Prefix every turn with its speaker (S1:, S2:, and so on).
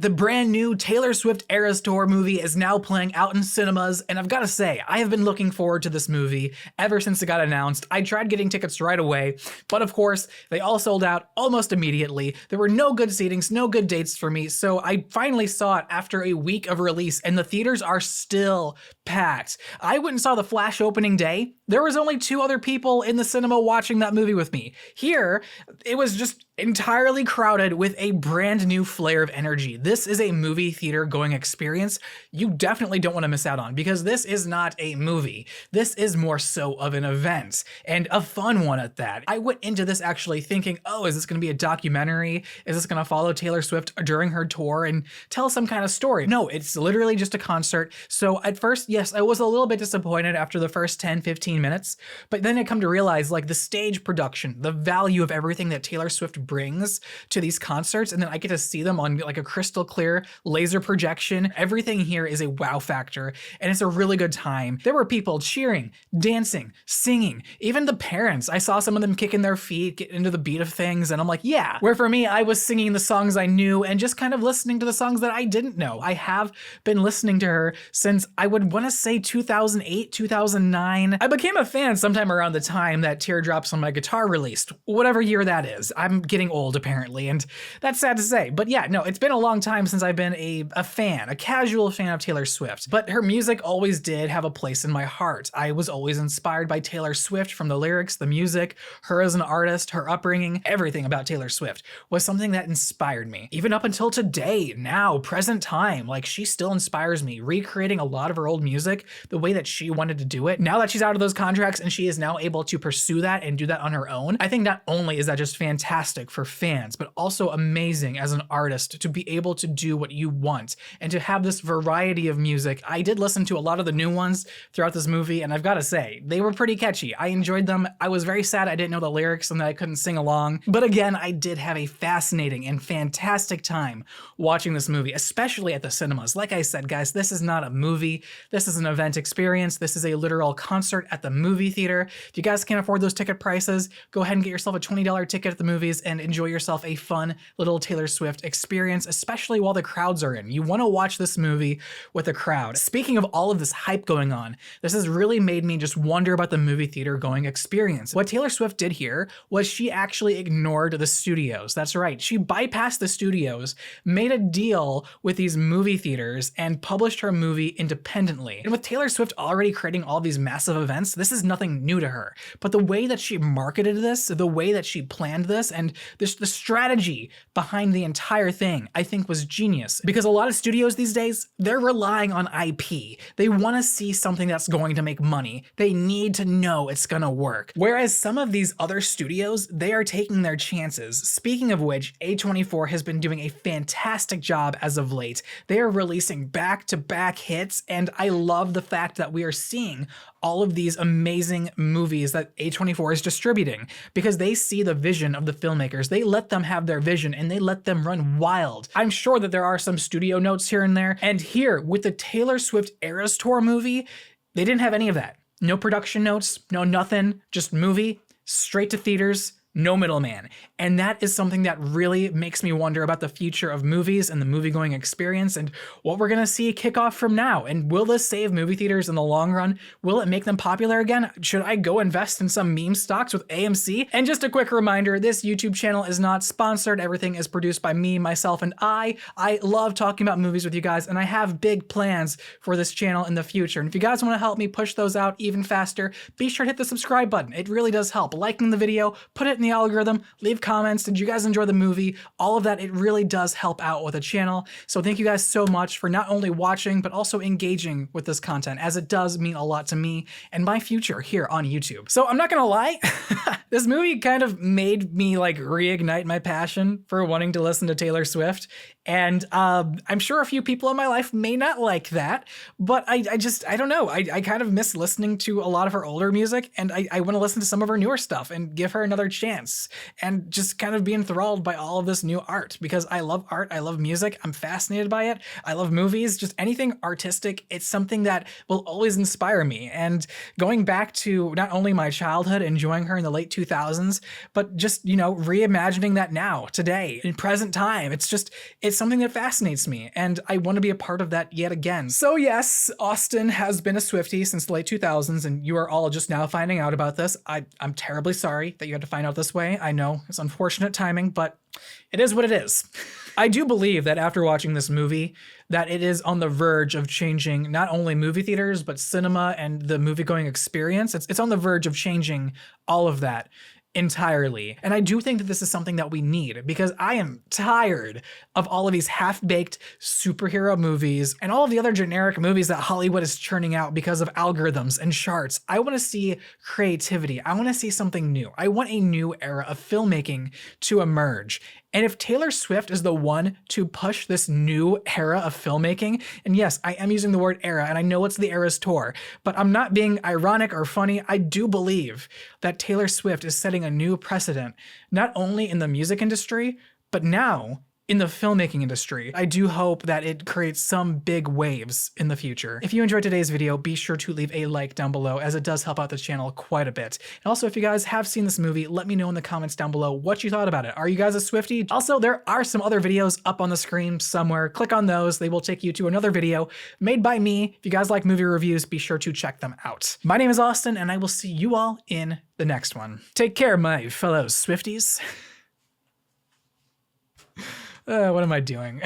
S1: The brand new Taylor Swift Eras Tour movie is now playing out in cinemas, and I've got to say, I have been looking forward to this movie ever since it got announced. I tried getting tickets right away, but of course, they all sold out almost immediately. There were no good seatings, no good dates for me, so I finally saw it after a week of release, and the theaters are still packed. I went and saw The Flash opening day. There was only 2 other people in the cinema watching that movie with me. Here, it was just entirely crowded with a brand new flare of energy. This is a movie theater going experience you definitely don't want to miss out on, because this is not a movie. This is more so of an event, and a fun one at that. I went into this actually thinking, oh, is this going to be a documentary? Is this going to follow Taylor Swift during her tour and tell some kind of story? No, it's literally just a concert. So at first, yes, I was a little bit disappointed after the first 10-15 minutes, but then I come to realize like the stage production, the value of everything that Taylor Swift brings to these concerts, and then I get to see them on like a crystal clear laser projection. Everything here is a wow factor, and it's a really good time. There were people cheering, dancing, singing, even the parents. I saw some of them kicking their feet, get into the beat of things, and I'm like, yeah. Where for me, I was singing the songs I knew and just kind of listening to the songs that I didn't know. I have been listening to her since I would want to say 2008, 2009. I became a fan sometime around the time that Teardrops on My Guitar released, whatever year that is. I'm getting old apparently, and that's sad to say. But yeah, no, it's been a long time since I've been a fan, a casual fan of Taylor Swift. But her music always did have a place in my heart. I was always inspired by Taylor Swift, from the lyrics, the music, her as an artist, her upbringing. Everything about Taylor Swift was something that inspired me. Even up until today, now, present time, like she still inspires me, recreating a lot of her old music the way that she wanted to do it. Now that she's out of those contracts and she is now able to pursue that and do that on her own, I think not only is that just fantastic for fans, but also amazing as an artist to be able to do what you want and to have this variety of music. I did listen to a lot of the new ones throughout this movie, and I've got to say, they were pretty catchy. I enjoyed them. I was very sad I didn't know the lyrics and that I couldn't sing along. But again, I did have a fascinating and fantastic time watching this movie, especially at the cinemas. Like I said, guys, this is not a movie. This is an event experience. This is a literal concert at the movie theater. If you guys can't afford those ticket prices, go ahead and get yourself a $20 ticket at the movies and enjoy yourself a fun little Taylor Swift experience, especially while the crowds are in. You want to watch this movie with a crowd. Speaking of all of this hype going on, this has really made me just wonder about the movie theater going experience. What Taylor Swift did here was she actually ignored the studios. That's right. She bypassed the studios, made a deal with these movie theaters, and published her movie independently. And with Taylor Swift already creating all these massive events, this is nothing new to her. But the way that she marketed this, the way that she planned this, and the strategy behind the entire thing, I think was genius. Because a lot of studios these days, they're relying on IP. They want to see something that's going to make money. They need to know it's gonna work. Whereas some of these other studios, they are taking their chances. Speaking of which, A24 has been doing a fantastic job as of late. They are releasing back-to-back hits, and I love the fact that we are seeing all of these amazing movies that A24 is distributing, because they see the vision of the filmmakers. They let them have their vision and they let them run wild. I'm sure that there are some studio notes here and there, and here with the Taylor Swift Eras Tour movie, they didn't have any of that. No production notes, no nothing, just movie, straight to theaters, no middleman. And that is something that really makes me wonder about the future of movies and the movie-going experience and what we're gonna see kick off from now. And will this save movie theaters in the long run? Will it make them popular again? Should I go invest in some meme stocks with AMC? And just a quick reminder, this YouTube channel is not sponsored. Everything is produced by me, myself, and I. I love talking about movies with you guys, and I have big plans for this channel in the future. And if you guys wanna help me push those out even faster, be sure to hit the subscribe button. It really does help. Liking the video, put it in the algorithm, leave comments. Did you guys enjoy the movie? All of that, it really does help out with the channel. So thank you guys so much for not only watching, but also engaging with this content, as it does mean a lot to me and my future here on YouTube. So I'm not gonna lie, this movie kind of made me like reignite my passion for wanting to listen to Taylor Swift. And I'm sure a few people in my life may not like that, but I don't know. I kind of miss listening to a lot of her older music, and I want to listen to some of her newer stuff and give her another chance. dance and just kind of be enthralled by all of this new art, because I love art. I love music. I'm fascinated by it. I love movies, just anything artistic. It's something that will always inspire me. And going back to not only my childhood, enjoying her in the late 2000s, but just, you know, reimagining that now, today, in present time. It's something that fascinates me, and I want to be a part of that yet again. So yes, Austin has been a Swiftie since the late 2000s, and you are all just now finding out about this. I'm terribly sorry that you had to find out this way. I know it's unfortunate timing, but it is what it is. I do believe that after watching this movie, that it is on the verge of changing not only movie theaters, but cinema and the movie-going experience. It's on the verge of changing all of that entirely. And I do think that this is something that we need, because I am tired of all of these half-baked superhero movies and all of the other generic movies that Hollywood is churning out because of algorithms and charts. I want to see creativity. I want to see something new. I want a new era of filmmaking to emerge. And if Taylor Swift is the one to push this new era of filmmaking, and yes, I am using the word era, and I know it's the Eras Tour, but I'm not being ironic or funny. I do believe that Taylor Swift is setting a new precedent, not only in the music industry, but now in the filmmaking industry. I do hope that it creates some big waves in the future. If you enjoyed today's video, be sure to leave a like down below, as it does help out the channel quite a bit. And also, if you guys have seen this movie, let me know in the comments down below what you thought about it. Are you guys a Swiftie? Also, there are some other videos up on the screen somewhere. Click on those. They will take you to another video made by me. If you guys like movie reviews, be sure to check them out. My name is Austin, and I will see you all in the next one. Take care, my fellow Swifties. What am I doing?